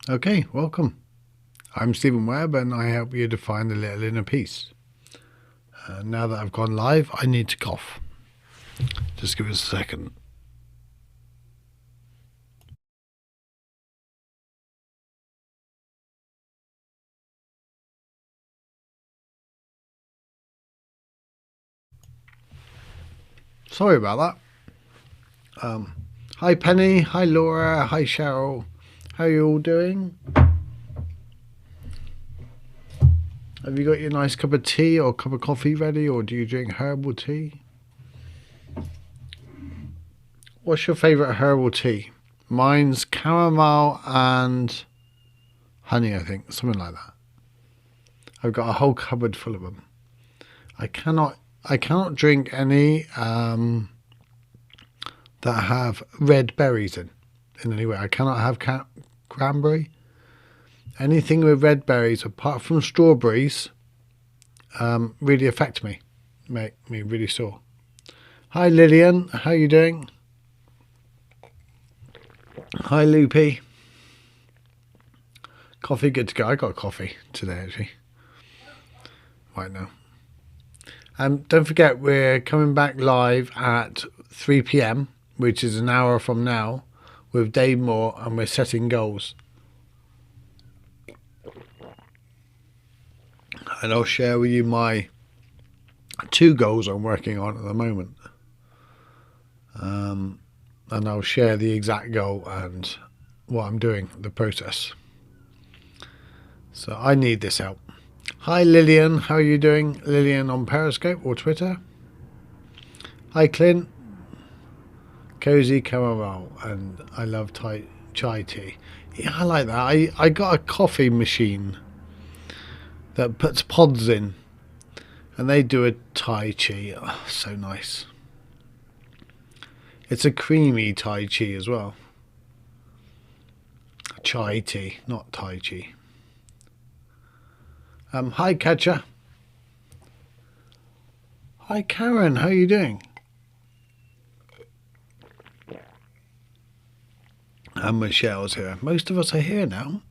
Okay, welcome. I'm Stephen Webb and I help you to find the little inner peace. Now that I've gone live, I need to cough. Just give us a second. Sorry about that. Hi Penny, hi Laura, hi Cheryl. How are you all doing? Have you got your nice cup of tea or cup of coffee ready, or do you drink herbal tea? What's your favourite herbal tea? Mine's chamomile and honey, I think, something like that. I've got a whole cupboard full of them. I cannot drink any that have red berries in any way. I cannot have cranberry. Anything with red berries, apart from strawberries, really affect me, make me really sore. Hi Lillian, how you doing? Hi Loopy. Coffee good to go. I got coffee today actually. Right now. Don't forget we're coming back live at 3 p.m, which is an hour from now, with Dave Moore, and we're setting goals. And I'll share with you my 2 goals I'm working on at the moment. And I'll share the exact goal and what I'm doing, the process. So I need this help. Hi Lillian, how are you doing? Lillian on Periscope or Twitter. Hi Clint. Cozy chamomile, and I love chai tea. Yeah, I like that. I got a coffee machine that puts pods in, and they do a Tai Chi. Oh, so nice. It's a creamy Tai Chi as well. Chai tea, not Tai Chi. Hi Catcher. Hi Karen, how are you doing? And Michelle's here. Most of us are here now.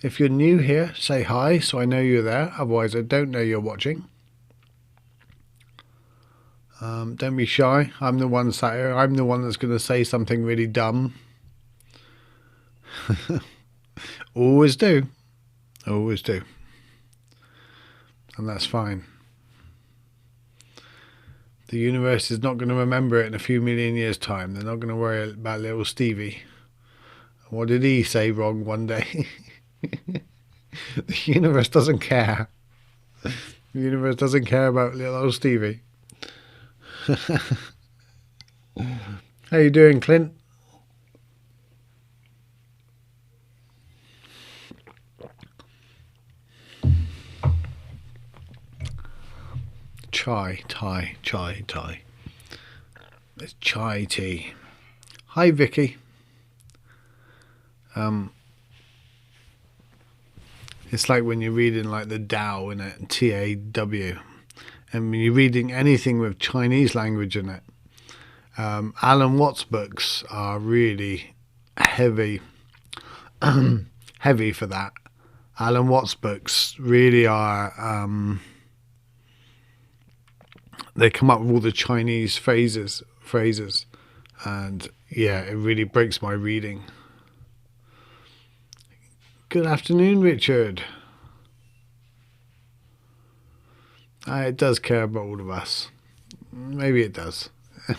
If you're new here, say hi so I know you're there. Otherwise, I don't know you're watching. Don't be shy. I'm the one sat here. I'm the one that's going to say something really dumb. Always do. Always do. And that's fine. The universe is not going to remember it in a few million years' time. They're not going to worry about little Stevie. What did he say wrong one day? The universe doesn't care. The universe doesn't care about little old Stevie. How you doing, Clint? Chai. It's chai tea. Hi, Vicky. It's like when you're reading like the Tao in it, TAW, and when you're reading anything with Chinese language in it. Alan Watts books are really heavy, heavy for that. Alan Watts books really are. They come up with all the Chinese phrases, and yeah, it really breaks my reading. Good afternoon, Richard. It does care about all of us. Maybe it does.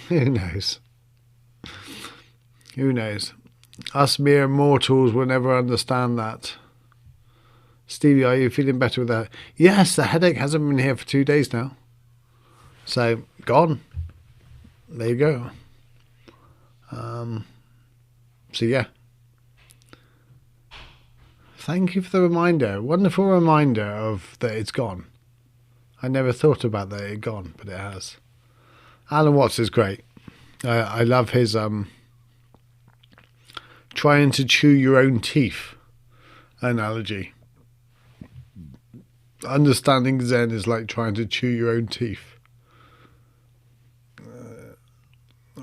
Who knows? Who knows? Us mere mortals will never understand that. Stevie, are you feeling better with that? Yes, the headache hasn't been here for 2 days now. So, gone. There you go. So, yeah. Thank you for the reminder. Wonderful reminder of that it's gone. I never thought about that it had gone, but it has. Alan Watts is great. I love his trying to chew your own teeth analogy. Understanding Zen is like trying to chew your own teeth.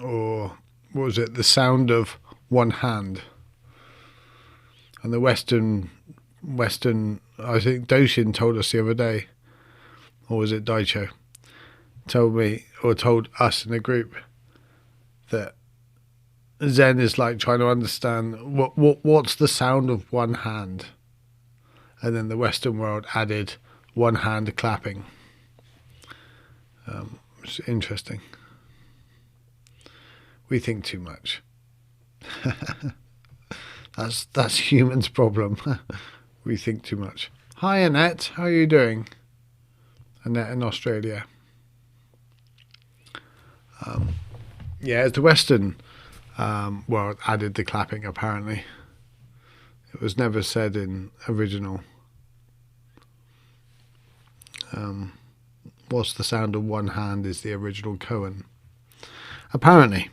Or what was it? The sound of one hand. And the Western, I think Doshin told us the other day, or was it Daicho, told us in a group that Zen is like trying to understand what's the sound of one hand, and then the Western world added one hand clapping. It's interesting. We think too much. That's humans' problem. We think too much. Hi Annette, how are you doing? Annette in Australia. Yeah, it's the Western world added the clapping apparently. It was never said in original. What's the sound of one hand is the original koan. Apparently.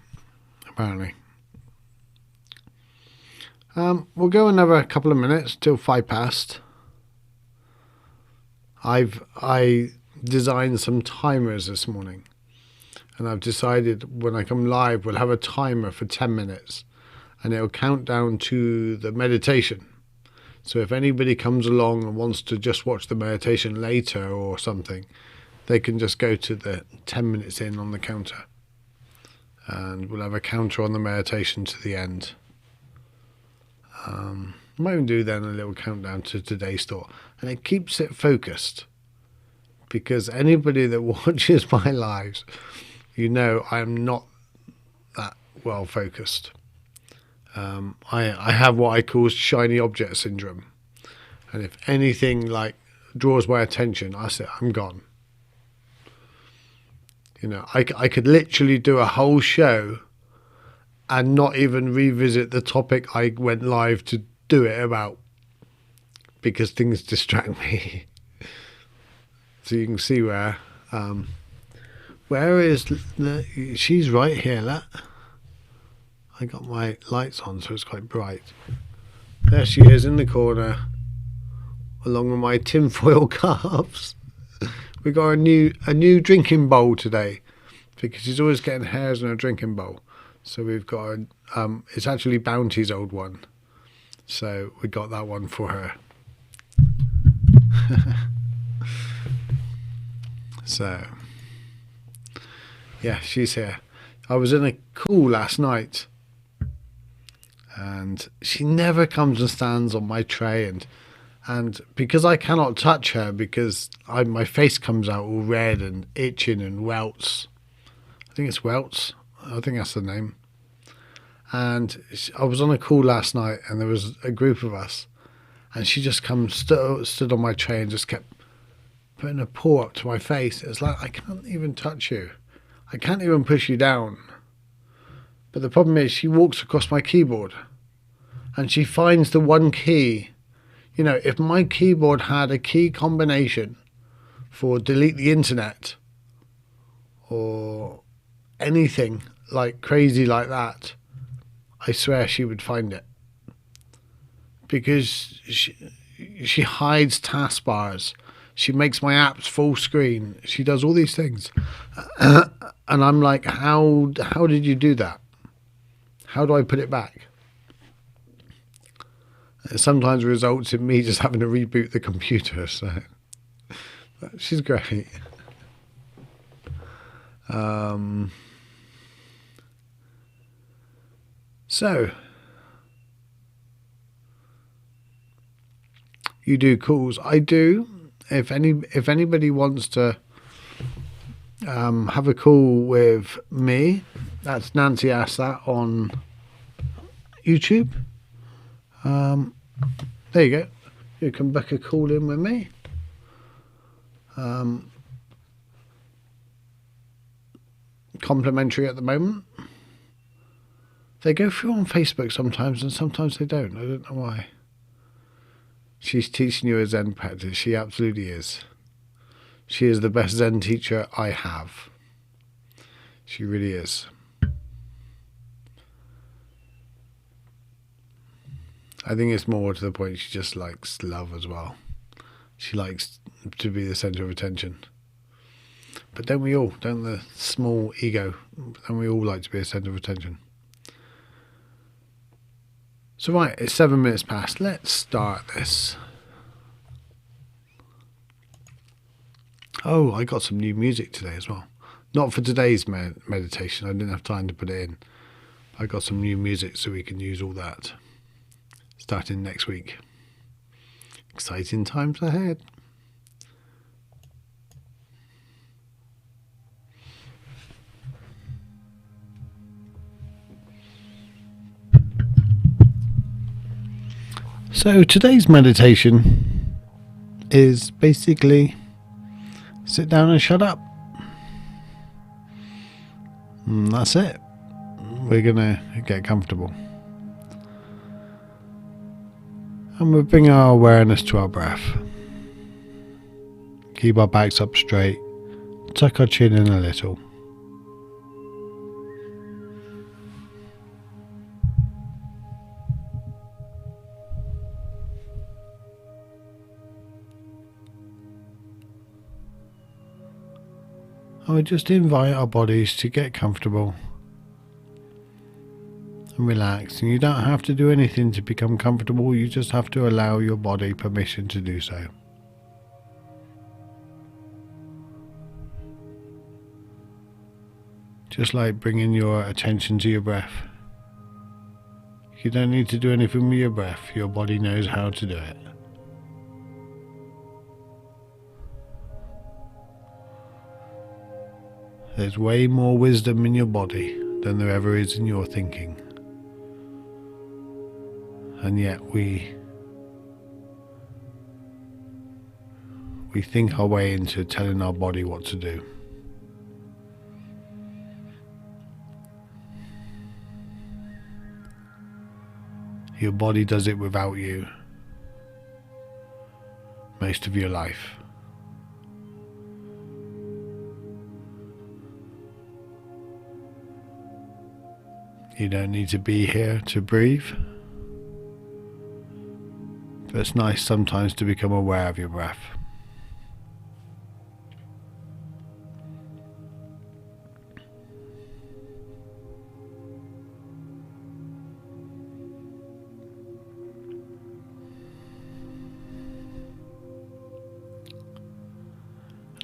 We'll go another couple of minutes till 5 past. I designed some timers this morning, and I've decided when I come live we'll have a timer for 10 minutes, and it'll count down to the meditation. So if anybody comes along and wants to just watch the meditation later or something, they can just go to the 10 minutes in on the counter, and we'll have a counter on the meditation to the end. Might even do then a little countdown to today's thought, and it keeps it focused, because anybody that watches my lives, you know I'm not that well focused. I have what I call shiny object syndrome, and if anything like draws my attention, I say I'm gone. You know, I could literally do a whole show and not even revisit the topic I went live to do it about, because things distract me. So you can see where is she's right here. Look, I got my lights on, so it's quite bright. There she is in the corner, along with my tinfoil cups. We got a new drinking bowl today, because she's always getting hairs in her drinking bowl. So we've got it's actually Bounty's old one, so we got that one for her. So yeah, she's here. I was in a call last night, and she never comes and stands on my tray, and because I cannot touch her, because my face comes out all red and itching and welts. I think it's welts. I think that's the name. And I was on a call last night, and there was a group of us, and she just stood on my tray and just kept putting a paw up to my face. It's like, I can't even touch you. I can't even push you down. But the problem is, she walks across my keyboard, and she finds the one key. You know, if my keyboard had a key combination for delete the internet or anything like crazy like that, I swear she would find it, because she hides taskbars, she makes my apps full screen, she does all these things, and I'm like, how did you do that? How do I put it back? It sometimes results in me just having to reboot the computer. So but she's great. So you do calls. I do. If anybody wants to have a call with me, that's Nancy asked that on YouTube. There you go. You can book a call in with me. Complimentary at the moment. They go through on Facebook sometimes, and sometimes they don't. I don't know why. She's teaching you a Zen practice. She absolutely is. She is the best Zen teacher I have. She really is. I think it's more to the point she just likes love as well. She likes to be the centre of attention. But don't we all? Don't the small ego? Don't we all like to be a centre of attention? So right, it's 7 minutes past. Let's start this. Oh, I got some new music today as well. Not for today's meditation. I didn't have time to put it in. I got some new music so we can use all that starting next week. Exciting times ahead. So today's meditation is basically sit down and shut up. And that's it. We're going to get comfortable. And we'll bring our awareness to our breath. Keep our backs up straight. Tuck our chin in a little. And we just invite our bodies to get comfortable and relax. And you don't have to do anything to become comfortable. You just have to allow your body permission to do so. Just like bringing your attention to your breath. You don't need to do anything with your breath. Your body knows how to do it. There's way more wisdom in your body than there ever is in your thinking. And yet we think our way into telling our body what to do. Your body does it without you most of your life. You don't need to be here to breathe. But it's nice sometimes to become aware of your breath.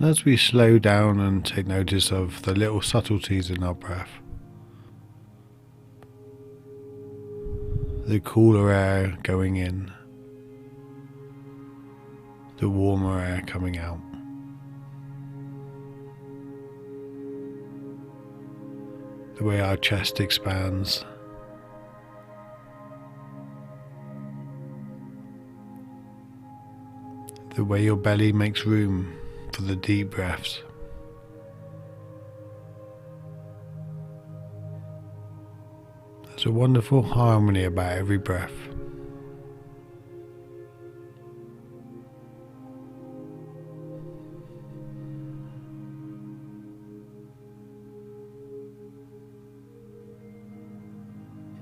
And as we slow down and take notice of the little subtleties in our breath, the cooler air going in, the warmer air coming out, the way our chest expands, the way your belly makes room for the deep breaths. There's a wonderful harmony about every breath.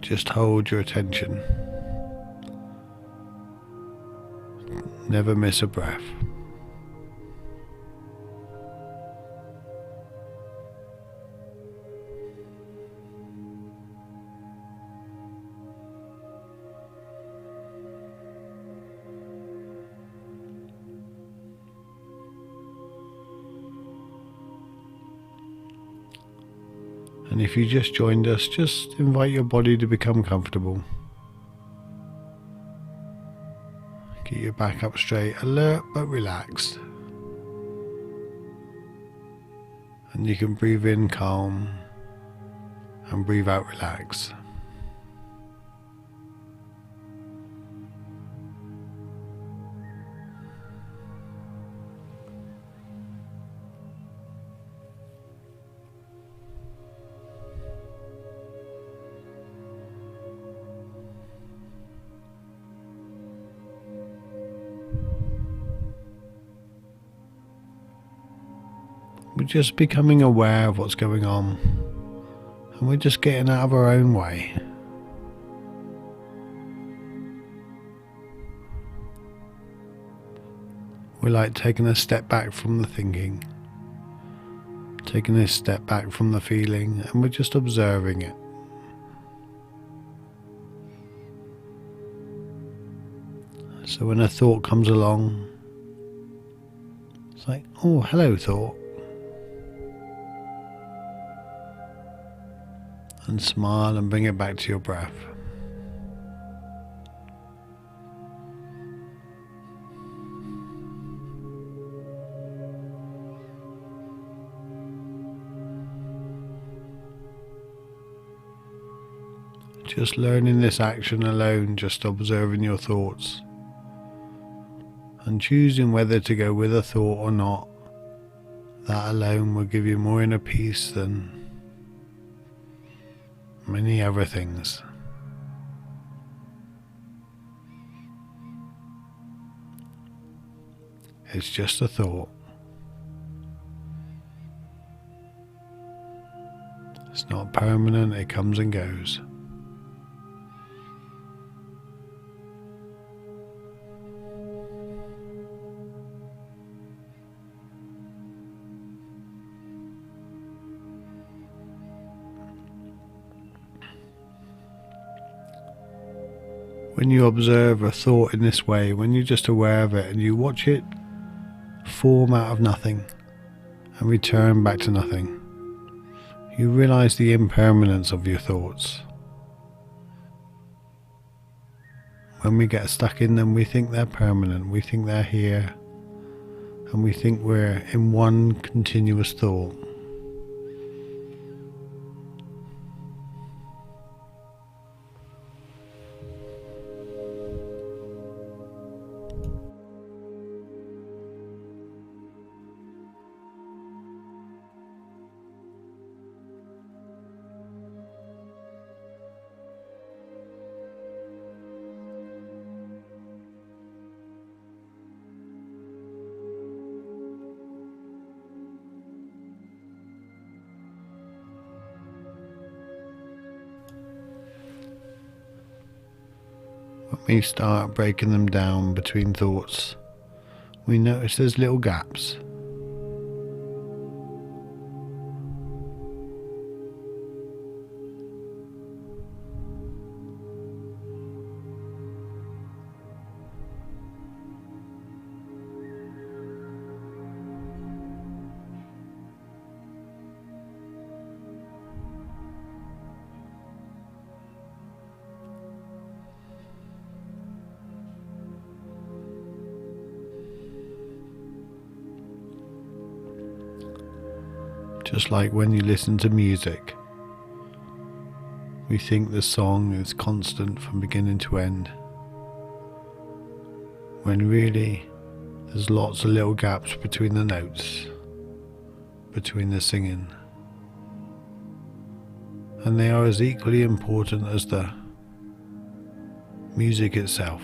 Just hold your attention. Never miss a breath. And if you just joined us, just invite your body to become comfortable. Get your back up straight, alert but relaxed. And you can breathe in calm and breathe out relaxed. We're just becoming aware of what's going on, and we're just getting out of our own way. We're like taking a step back from the thinking, taking a step back from the feeling, and we're just observing it. So when a thought comes along, it's like, oh, hello, thought. And smile and bring it back to your breath. Just learning this action alone, just observing your thoughts and choosing whether to go with a thought or not, that alone will give you more inner peace than many other things. It's just a thought. It's not permanent, it comes and goes. When you observe a thought in this way, when you're just aware of it and you watch it form out of nothing and return back to nothing, you realize the impermanence of your thoughts. When we get stuck in them, we think they're permanent, we think they're here, and we think we're in one continuous thought. When we start breaking them down between thoughts, we notice there's little gaps. Just like when you listen to music, we think the song is constant from beginning to end, when really there's lots of little gaps between the notes, between the singing, and they are as equally important as the music itself.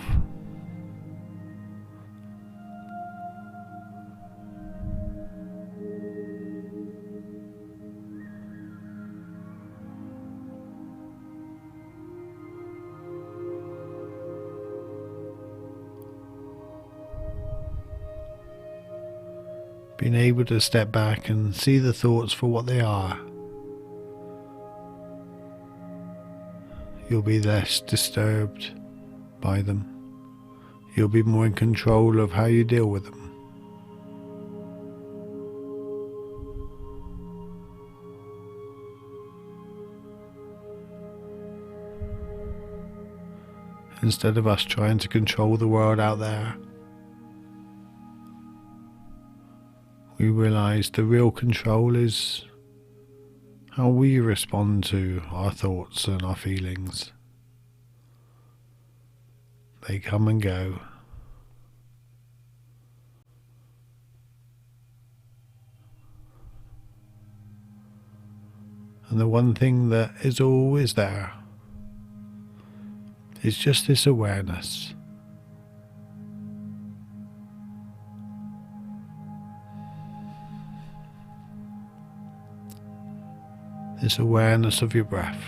Being able to step back and see the thoughts for what they are, you'll be less disturbed by them. You'll be more in control of how you deal with them. Instead of us trying to control the world out there, we realize the real control is how we respond to our thoughts and our feelings. They come and go. And the one thing that is always there is just this awareness. This awareness of your breath.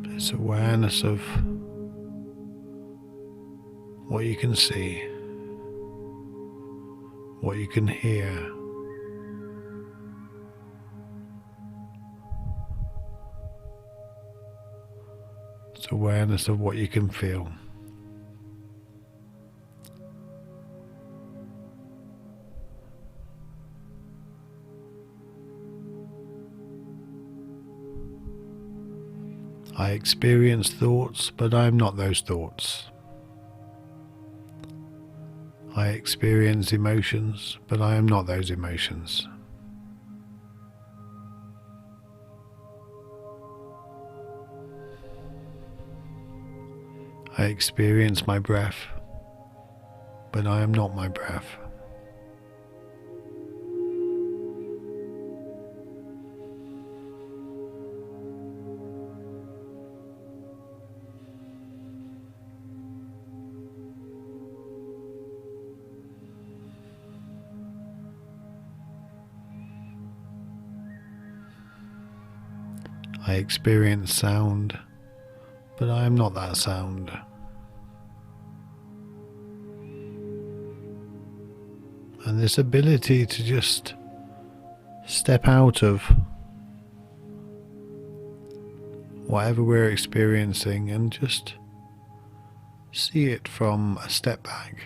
This awareness of what you can see, what you can hear. It's awareness of what you can feel. I experience thoughts, but I am not those thoughts. I experience emotions, but I am not those emotions. I experience my breath, but I am not my breath. I experience sound, but I am not that sound. And this ability to just step out of whatever we're experiencing and just see it from a step back.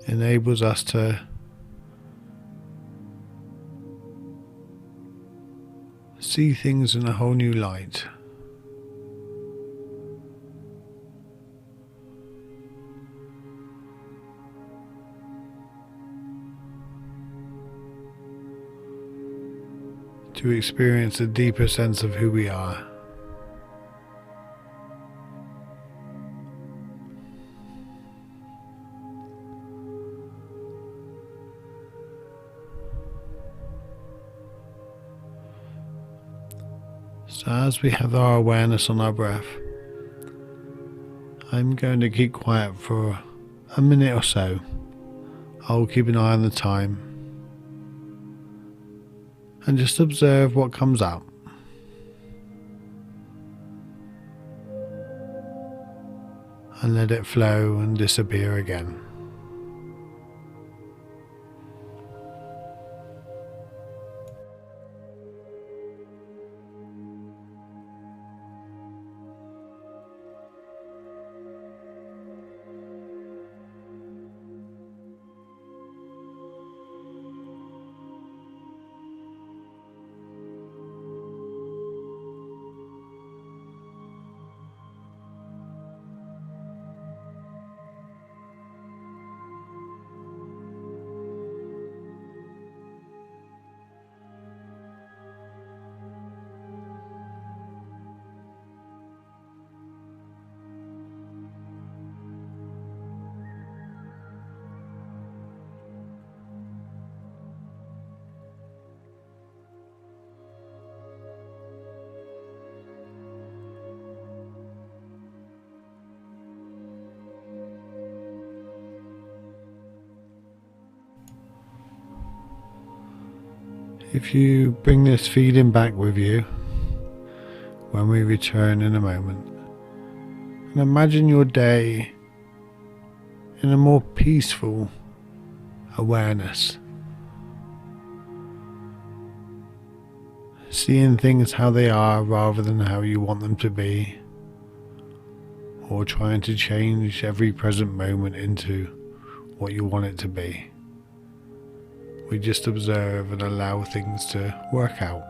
Enables us to see things in a whole new light. To experience a deeper sense of who we are. So as we have our awareness on our breath, I'm going to keep quiet for a minute or so. I'll keep an eye on the time and just observe what comes out. And let it flow and disappear again. If you bring this feeling back with you when we return in a moment, and imagine your day in a more peaceful awareness, seeing things how they are rather than how you want them to be, or trying to change every present moment into what you want it to be. We just observe and allow things to work out.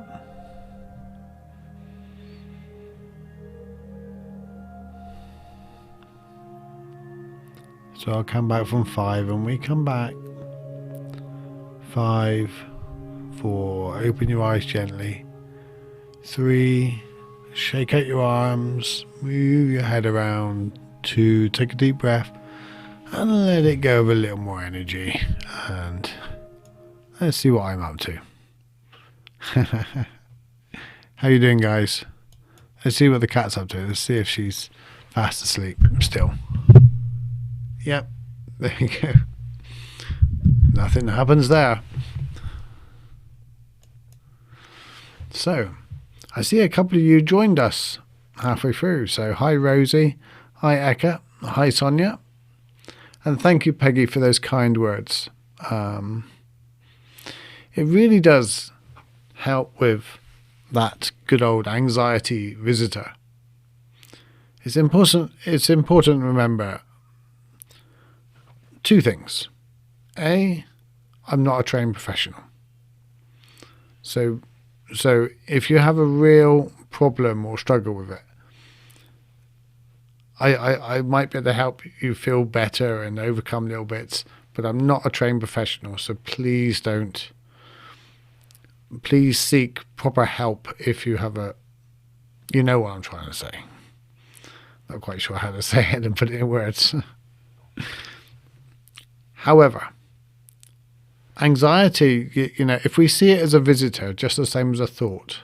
So I'll come back from 5 and we come back. 5, 4, open your eyes gently. 3, shake out your arms, move your head around. 2, take a deep breath and let it go with a little more energy. And let's see what I'm up to. How you doing, guys? Let's see what the cat's up to. Let's see if she's fast asleep still. Yep, there you go. Nothing happens there. So, I see a couple of you joined us halfway through. So, hi Rosie, hi Eka, hi Sonia. And thank you, Peggy, for those kind words. It really does help with that good old anxiety visitor. It's important to remember two things. A, I'm not a trained professional. So if you have a real problem or struggle with it, I might be able to help you feel better and overcome little bits, but I'm not a trained professional, so please seek proper help if you have you know what I'm trying to say. Not quite sure how to say it and put it in words. However, anxiety, if we see it as a visitor, just the same as a thought,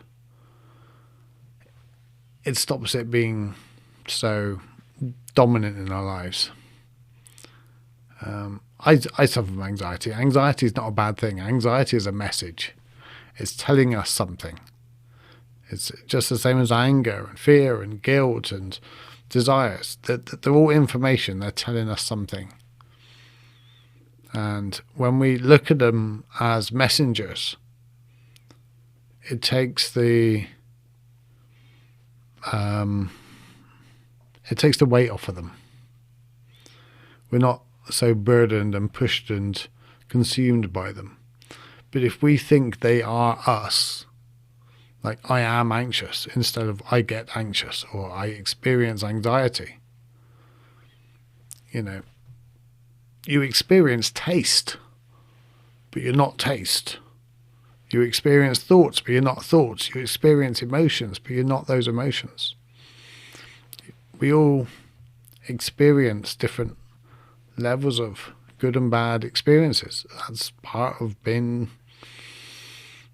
it stops it being so dominant in our lives. I suffer from anxiety. Anxiety is not a bad thing. Anxiety is a message. It's telling us something. It's just the same as anger and fear and guilt and desires. They're all information. They're telling us something. And when we look at them as messengers, it takes the weight off of them. We're not so burdened and pushed and consumed by them. But if we think they are us, like I am anxious instead of I get anxious or I experience anxiety, you experience taste, but you're not taste. You experience thoughts, but you're not thoughts. You experience emotions, but you're not those emotions. We all experience different levels of good and bad experiences. That's part of being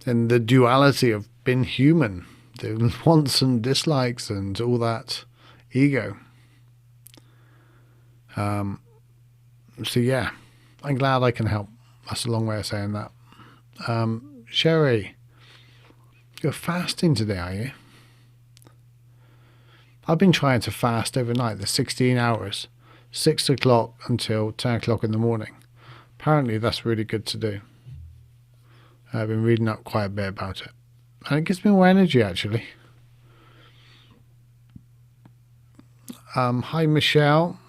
in the duality of being human, the wants and dislikes and all that ego. So yeah, I'm glad I can help. That's a long way of saying that. Sherry, you're fasting today, are you? I've been trying to fast overnight, the 16 hours, 6 o'clock until 10 o'clock in the morning. Apparently that's really good to do. I've been reading up quite a bit about it. And it gives me more energy, actually. Hi, Michelle.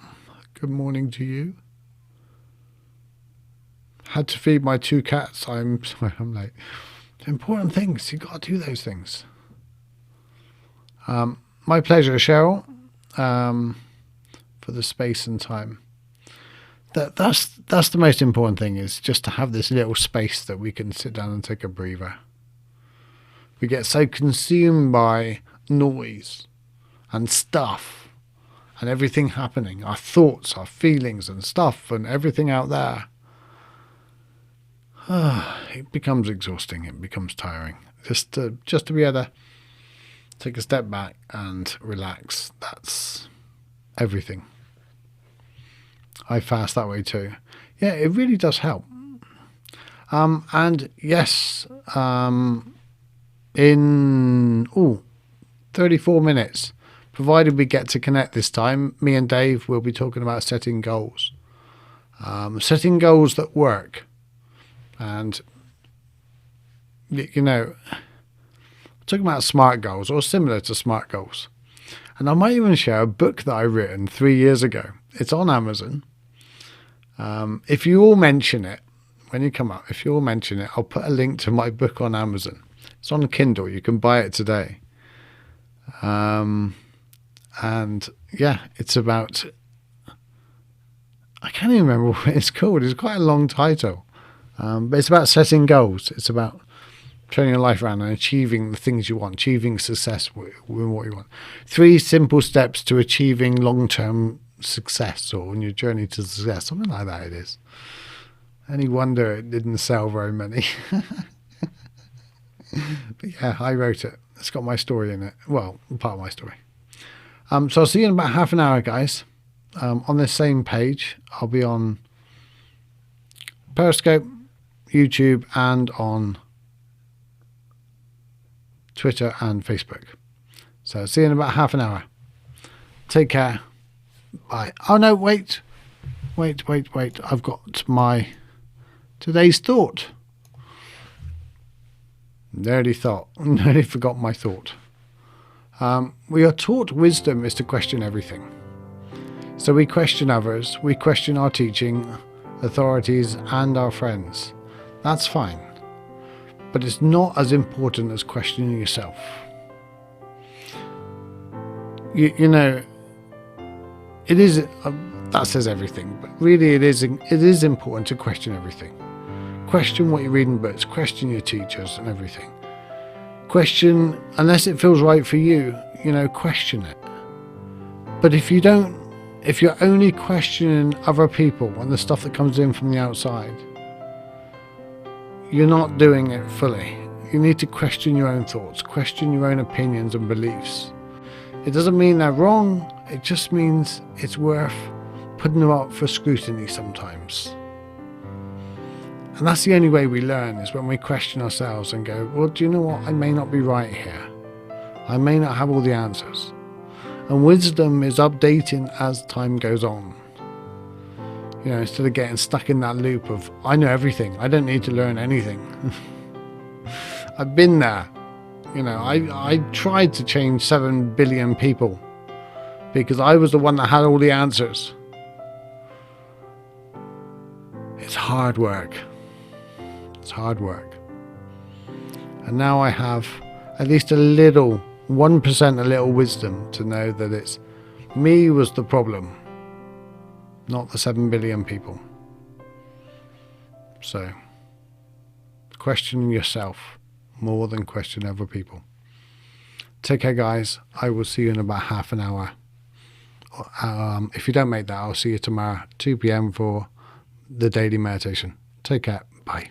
Good morning to you. Had to feed my 2 cats. I'm sorry, I'm late. Important things. You've got to do those things. My pleasure, Cheryl, for the space and time. That's the most important thing, is just to have this little space that we can sit down and take a breather. We get so consumed by noise and stuff and everything happening, our thoughts, our feelings and stuff and everything out there. It becomes exhausting. It becomes tiring. Just to be able to take a step back and relax. That's everything. I fast that way too. Yeah, it really does help. And yes, in 34 minutes, provided we get to connect this time, me and Dave will be talking about setting goals. Setting goals that work. And, talking about SMART goals or similar to SMART goals. And I might even share a book that I written 3 years ago. It's on Amazon. If you all mention it, when you come up, if you all mention it, I'll put a link to my book on Amazon. It's on Kindle. You can buy it today. And yeah, it's about, I can't even remember what it's called. It's quite a long title. But it's about setting goals. It's about turning your life around and achieving the things you want, achieving success with what you want. 3 simple steps to achieving long-term success, or on your journey to success, something like that it is. Any wonder it didn't sell very many. But yeah, I wrote it. It's got my story in it. Well, part of my story. So I'll see you in about half an hour, guys. On this same page, I'll be on Periscope, YouTube, and on Twitter and Facebook. So see you in about half an hour. Take care. Bye. Oh no, wait. Wait. I've got my today's thought. Nearly forgot my thought. We are taught wisdom is to question everything. So we question others, we question our teaching, authorities, and our friends. That's fine. But it's not as important as questioning yourself. You know, it is, that says everything, but really it is important to question everything. Question what you read in books, question your teachers and everything. Question, unless it feels right for you, question it. But if you're only questioning other people and the stuff that comes in from the outside, you're not doing it fully. You need to question your own thoughts, question your own opinions and beliefs. It doesn't mean they're wrong, it just means it's worth putting them up for scrutiny sometimes. And that's the only way we learn, is when we question ourselves and go, well, do you know what? I may not be right here. I may not have all the answers. And wisdom is updating as time goes on. Instead of getting stuck in that loop of, I know everything, I don't need to learn anything. I've been there. I tried to change 7 billion people because I was the one that had all the answers. It's hard work. It's hard work. And now I have at least a little, 1% a little wisdom to know that it's me was the problem, not the 7 billion people. So, question yourself more than question other people. Take care, guys. I will see you in about half an hour. If you don't make that, I'll see you tomorrow, 2 p.m. for the daily meditation. Take care. Bye.